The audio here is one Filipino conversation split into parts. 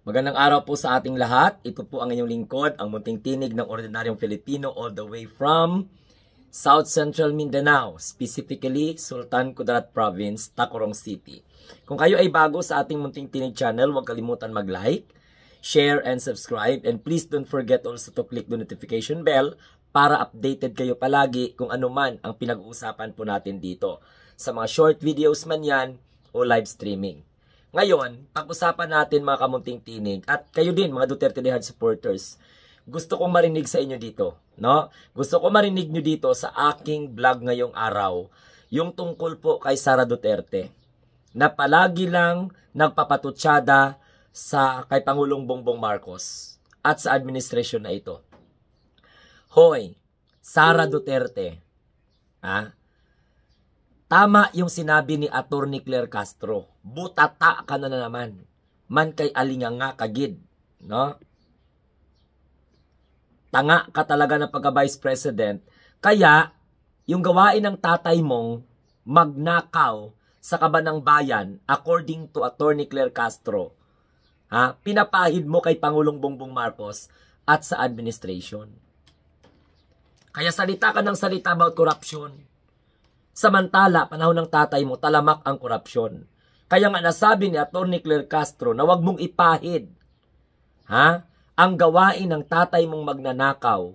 Magandang araw po sa ating lahat. Ito po ang inyong lingkod, ang munting tinig ng ordinaryong Filipino all the way from South Central Mindanao, specifically Sultan Kudarat Province, Tacurong City. Kung kayo ay bago sa ating munting tinig channel, huwag kalimutan mag-like, share, and subscribe. And please don't forget also to click the notification bell para updated kayo palagi kung ano man ang pinag-uusapan po natin dito. Sa mga short videos man yan o live streaming. Ngayon, pag-usapan natin mga kamunting tinig at kayo din mga Duterte Dehad supporters. Gusto kong marinig sa inyo dito, no? Gusto ko marinig nyo dito sa aking vlog ngayong araw, yung tungkol po kay Sara Duterte, na palagi lang nagpapatutsada sa kay Pangulong Bongbong Marcos at sa administrasyon na ito. Hoy, Sara Duterte, tama yung sinabi ni Atty. Claire Castro. Butata ka na naman. Man kay alinganga kagid, no? Tanga ka talaga na pagka-Vice President. Kaya, yung gawain ng tatay mong magnakaw sa kabanang bayan, according to Atty. Claire Castro, pinapahid mo kay Pangulong Bongbong Marcos at sa administration. Kaya salita ka ng salita about corruption. Samantala, panahon ng tatay mo, talamak ang korupsyon. Kaya nga nasabi ni Atty. Claire Castro na wag mong ipahid ang gawain ng tatay mong magnanakaw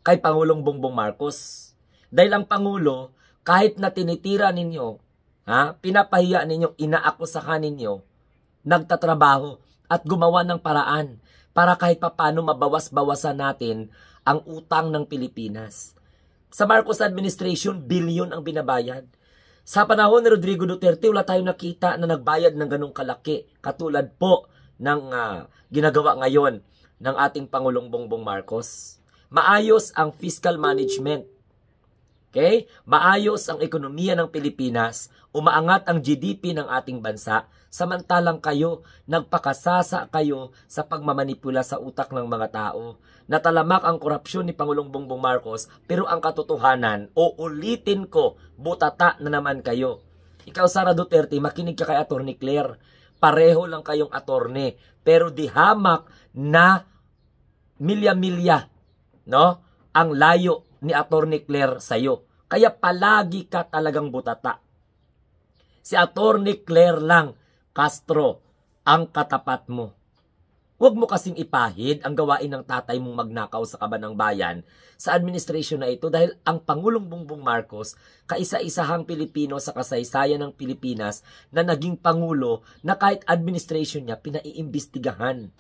kay Pangulong Bongbong Marcos. Dahil ang Pangulo, kahit na tinitira ninyo, pinapahiya ninyo, inaakusahan ninyo, nagtatrabaho at gumawa ng paraan para kahit papano mabawas-bawasan natin ang utang ng Pilipinas. Sa Marcos administration, bilyon ang binabayad. Sa panahon ni Rodrigo Duterte, wala tayong nakita na nagbayad ng ganong kalaki. Katulad po ng ginagawa ngayon ng ating Pangulong Bongbong Marcos. Maayos ang fiscal management. Okay? Maayos ang ekonomiya ng Pilipinas. Umaangat ang GDP ng ating bansa. Samantalang kayo, nagpakasasa kayo sa pagmamanipula sa utak ng mga tao. Natalamak ang korupsyon ni Pangulong Bongbong Marcos, pero ang katotohanan, ulitin ko, butata na naman kayo. Ikaw, Sara Duterte, makinig ka kay Atty. Claire. Pareho lang kayong attorney, pero di hamak na milya-milya, no? Ang layo ni Atty. Claire sa'yo. Kaya palagi ka talagang butata. Si Atty. Claire lang, Castro, ang katapat mo. Huwag mo kasing ipahid ang gawain ng tatay mong magnakaw sa kabanang bayan sa administrasyon na ito dahil ang Pangulong Bongbong Marcos, kaisa-isahang Pilipino sa kasaysayan ng Pilipinas na naging Pangulo na kahit administrasyon niya pinaiimbestigahan.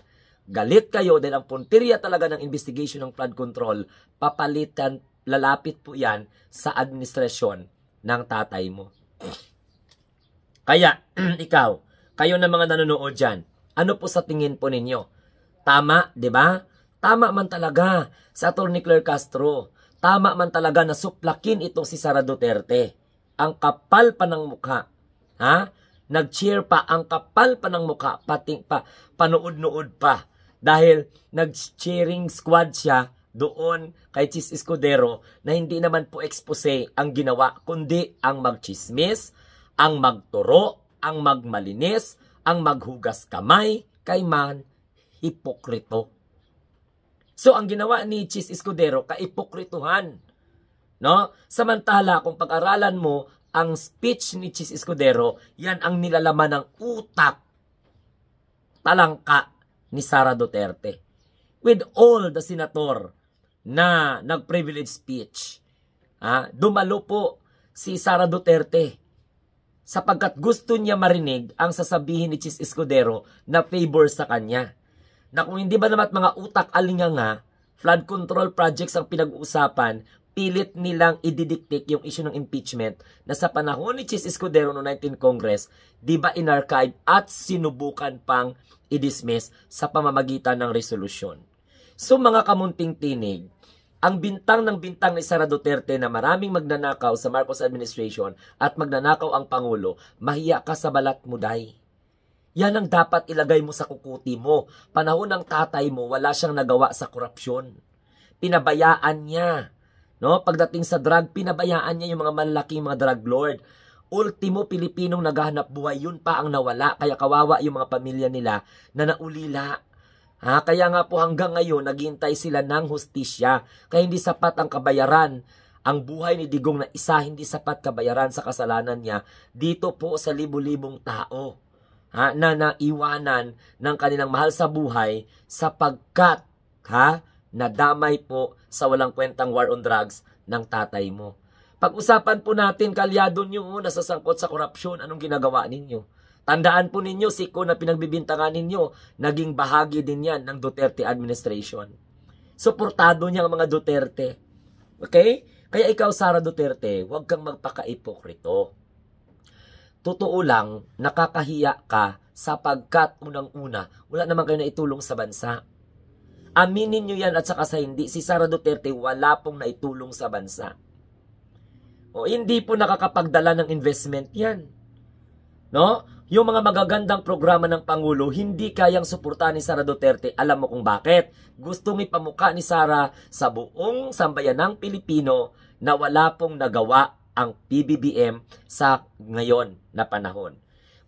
Galit kayo dahil ang punteriya talaga ng investigation ng flood control, papalitan, lalapit po yan sa administrasyon ng tatay mo. Kaya, ikaw, kayo na mga nanonood dyan, ano po sa tingin po ninyo? Tama, di ba? Tama man talaga sa Atty. Claire Castro. Tama man talaga na suplakin itong si Sara Duterte. Ang kapal pa ng mukha. Nag-cheer pa, ang kapal pa ng mukha, pating pa, panood-nood pa. Dahil nag-cheering squad siya doon kay Chis Escudero na hindi naman po expose ang ginawa, kundi ang magchismis, ang magturo, ang magmalinis, ang maghugas kamay, kay man hipokrito. So ang ginawa ni Chis Escudero, kaipokrituhan. No? Samantala, kung pag-aralan mo ang speech ni Chis Escudero, yan ang nilalaman ng utak, talangka ni Sara Duterte. With all the senator na nag-privilege speech, dumalo po si Sara Duterte sapagkat gusto niya marinig ang sasabihin ni Chis Escudero na favor sa kanya. Na kung hindi ba naman mga utak alinganga, flood control projects ang pinag-uusapan, pilit nilang ididiktik yung issue ng impeachment na sa panahon ni Chis Escudero no 19 Congress, di ba inarchive at sinubukan pang i-dismiss sa pamamagitan ng resolusyon. So mga kamunting tinig, ang bintang ni Sara Duterte na maraming magnanakaw sa Marcos administration at magnanakaw ang Pangulo, mahiya ka sa balat mo, day. Yan ang dapat ilagay mo sa kukuti mo. Panahon ng tatay mo, wala siyang nagawa sa korupsyon. Pinabayaan niya. No? Pagdating sa drug, pinabayaan niya yung mga malaking mga drug lord. ultimo Pilipinong naghahanap buhay, yun pa ang nawala. Kaya kawawa yung mga pamilya nila na naulila. Kaya nga po hanggang ngayon, naghihintay sila ng hustisya. Kaya hindi sapat ang kabayaran. Ang buhay ni Digong na isa, hindi sapat kabayaran sa kasalanan niya dito po sa libu-libong tao na naiwanan ng kanilang mahal sa buhay sapagkat nadamay po sa walang kwentang war on drugs ng tatay mo. Pag-usapan po natin, kalyado nyo nasasangkot sa korupsyon, anong ginagawa ninyo? Tandaan po ninyo, siko na pinagbibintangan ninyo, naging bahagi din yan ng Duterte administration. Suportado niya ang mga Duterte. Okay? Kaya ikaw, Sara Duterte, huwag kang magpaka-ipokrito. Totoo lang, nakakahiya ka sapagkat unang-una, wala naman kayo na itulong sa bansa. Aminin nyo yan at saka sa hindi, si Sara Duterte wala pong naitulong sa bansa. Hindi po nakakapagdala ng investment yan. No? Yung mga magagandang programa ng Pangulo, hindi kayang suportahan ni Sara Duterte. Alam mo kung bakit? Gustong ipamuka ni Sara sa buong sambayanang Pilipino na wala pong nagawa ang PBBM sa ngayon na panahon.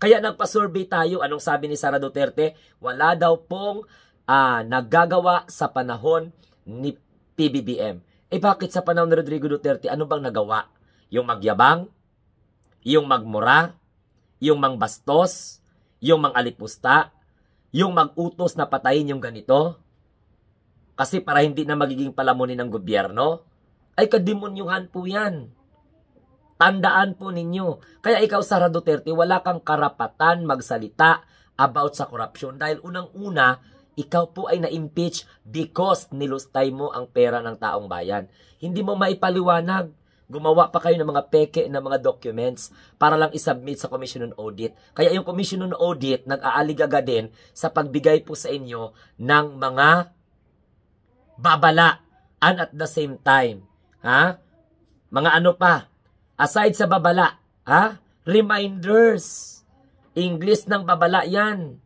Kaya nagpa-survey tayo, anong sabi ni Sara Duterte? Wala daw pong naggagawa sa panahon ni PBBM. Bakit sa panahon ni Rodrigo Duterte, ano bang nagawa? Yung magyabang? Yung magmura? Yung mangbastos? Yung mangalipusta? Yung magutos na patayin yung ganito? Kasi para hindi na magiging palamunin ng gobyerno? Ay kademonyuhan po yan. Tandaan po ninyo. Kaya ikaw, Sara Duterte, wala kang karapatan magsalita about sa korupsyon. Dahil unang-una, ikaw po ay na-impeach because nilustay mo ang pera ng taong bayan. Hindi mo maipaliwanag. Gumawa pa kayo ng mga peke na mga documents para lang isubmit sa Commission on Audit. Kaya yung Commission on Audit nag-aaligaga din sa pagbigay po sa inyo ng mga babala and at the same time. Mga ano pa? Aside sa babala, reminders. English ng babala yan.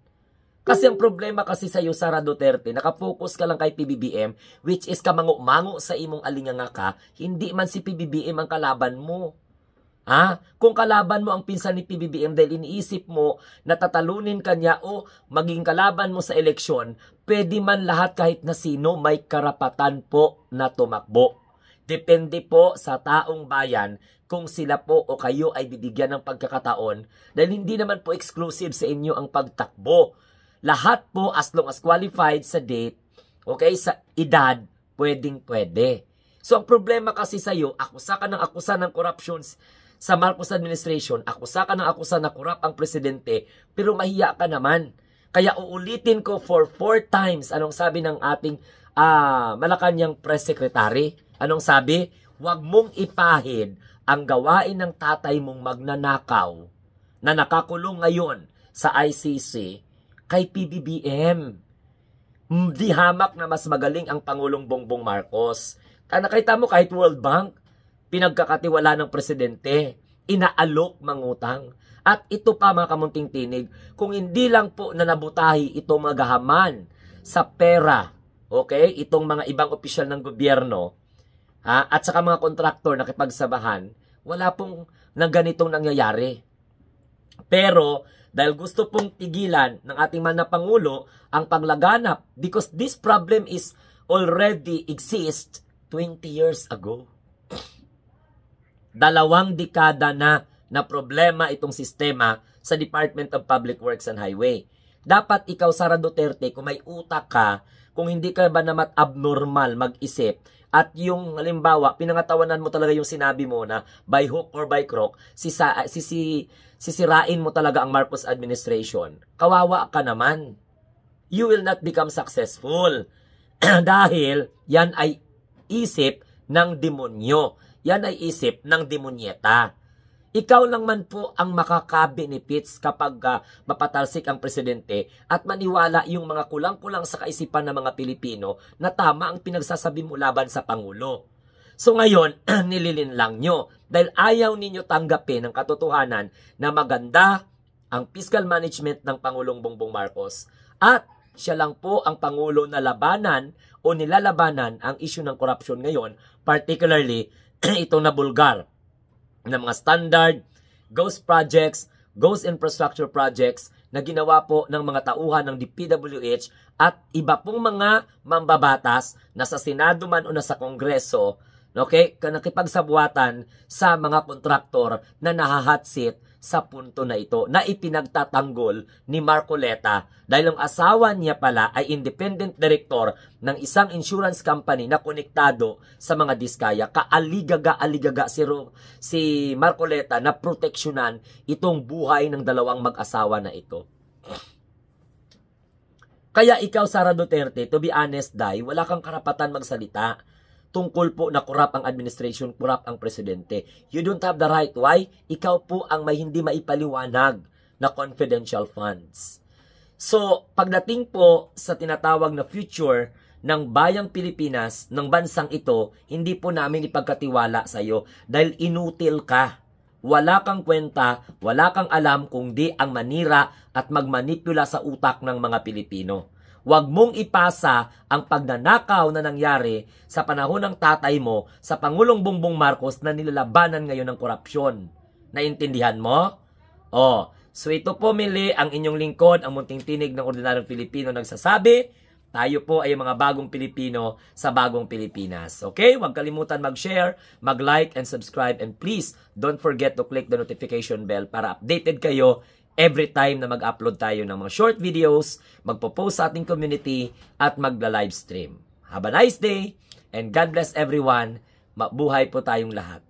Kasi ang problema kasi sa iyo, Sara Duterte, nakafocus ka lang kay PBBM, which is kamango-mango sa imong alinganga ka, hindi man si PBBM ang kalaban mo. Kung kalaban mo ang pinsan ni PBBM dahil iniisip mo na tatalunin kanya o maging kalaban mo sa eleksyon, pwede man lahat kahit na sino may karapatan po na tumakbo. Depende po sa taong bayan kung sila po o kayo ay bibigyan ng pagkakataon dahil hindi naman po exclusive sa inyo ang pagtakbo. Lahat po as long as qualified sa date, okay, sa edad, pwedeng-pwede. So ang problema kasi sa iyo, akusa ka ng corruption sa Marcos administration, akusa ka na corrupt ang presidente, pero mahiya ka naman. Kaya uulitin ko for 4 times, anong sabi ng ating Malacanang press secretary? Anong sabi? Huwag mong ipahid ang gawain ng tatay mong magnanakaw na nakakulong ngayon sa ICC kay PBBM. Di hamak na mas magaling ang Pangulong Bongbong Marcos. Nakita mo kahit World Bank, pinagkakatiwala ng presidente, inaalok mangutang. At ito pa mga kamunting tinig, kung hindi lang po na nabutahi itong mga gahaman sa pera, okay, itong mga ibang opisyal ng gobyerno, at saka mga kontraktor na kipagsabahan, wala pong na ganitong nangyayari. Pero dahil gusto pong tigilan ng ating mga Pangulo ang paglaganap because this problem is already exist 20 years ago. 2 dekada na problema itong sistema sa Department of Public Works and Highway. Dapat ikaw, Sara Duterte, kung may utak ka, kung hindi ka ba naman abnormal mag-isip, at yung halimbawa, pinangatawanan mo talaga yung sinabi mo na by hook or by crook, sisirain mo talaga ang Marcos administration. Kawawa ka naman. You will not become successful. Dahil yan ay isip ng demonyo. Yan ay isip ng demonyeta. Ikaw lang man po ang makaka-benefits kapag mapatalsik ang presidente at maniwala yung mga kulang-kulang sa kaisipan ng mga Pilipino na tama ang pinagsasabi mo laban sa Pangulo. So ngayon, nililin lang nyo dahil ayaw ninyo tanggapin ang katotohanan na maganda ang fiscal management ng Pangulong Bongbong Marcos at siya lang po ang Pangulo na labanan o nilalabanan ang issue ng korupsyon ngayon, particularly itong nabulgar na mga standard ghost projects, ghost infrastructure projects na ginawa po ng mga tauhan ng DPWH at iba pong mga mambabatas na sa Senado man o nasa Kongreso, okay, nakipagsabuatan sa mga kontraktor na nahahatsit sa punto na ito na ipinagtatanggol ni Marcoleta dahil ang asawa niya pala ay independent director ng isang insurance company na konektado sa mga diskaya. Kaaligaga si Marcoleta na proteksyonan itong buhay ng dalawang mag-asawa na ito. Kaya ikaw, Sara Duterte, to be honest, Day, wala kang karapatan magsalita tungkol po na corrupt ang administration, corrupt ang presidente. You don't have the right. Why? Ikaw po ang may hindi maipaliwanag na confidential funds. So, pagdating po sa tinatawag na future ng bayang Pilipinas, ng bansang ito, hindi po namin ipagkatiwala sa iyo dahil inutil ka. Wala kang kwenta, wala kang alam kung di ang manira at magmanipula sa utak ng mga Pilipino. Huwag mong ipasa ang pagnanakaw na nangyari sa panahon ng tatay mo sa Pangulong Bongbong Marcos na nilalabanan ngayon ng korupsyon. Naintindihan mo? So ito po muli ang inyong lingkod, ang munting tinig ng ordinaryong Pilipino nagsasabi, tayo po ay mga bagong Pilipino sa bagong Pilipinas. Okay? Huwag kalimutan mag-share, mag-like, and subscribe. And please, don't forget to click the notification bell para updated kayo every time na mag-upload tayo ng mga short videos, magpo-post sa ating community, at magla-live stream. Have a nice day, and God bless everyone. Mabuhay po tayong lahat.